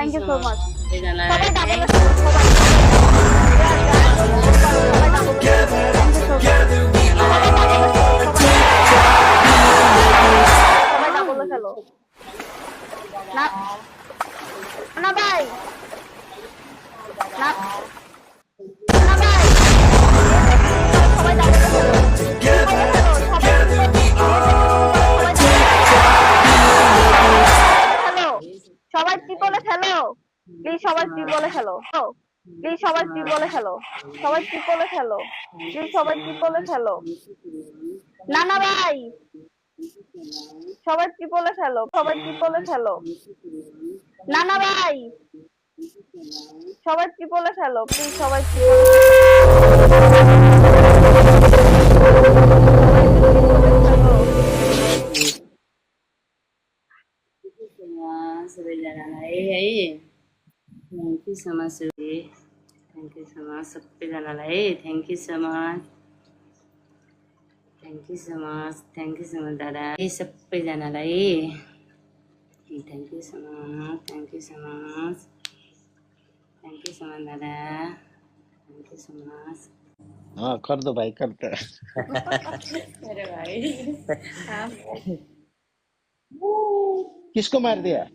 thank you so much सबैजनालाई सबाई thank double সবাই ডাবল খেলো না না ভাই না না ভাই সবাই ডাবল খেলো সবাই ট্রিপলে খেলো প্লিজ সবাই ট্রিপলে খেলো প্লিজ সবাই ট্রিপলে খেলো সবাই ট্রিপলে খেলো প্লিজ সবাই ট্রিপলে খেলো না না ভাই সবাই ট্রিপলে খেলো সবাই ট্রিপলে খেলো না না ভাই সবাই ট্রিপলে খেলো প্লিজ সবাই सबैजनालाई है thank you so much thank you so much सबैजनालाई है thank you so much thank you so much दादा सबैजनालाई thank you so much thank you so much thank you so much दादा थ्याङ्क यू सो मच हाँ कर दो भाई कर दो मेरे भाई किसको मार दिया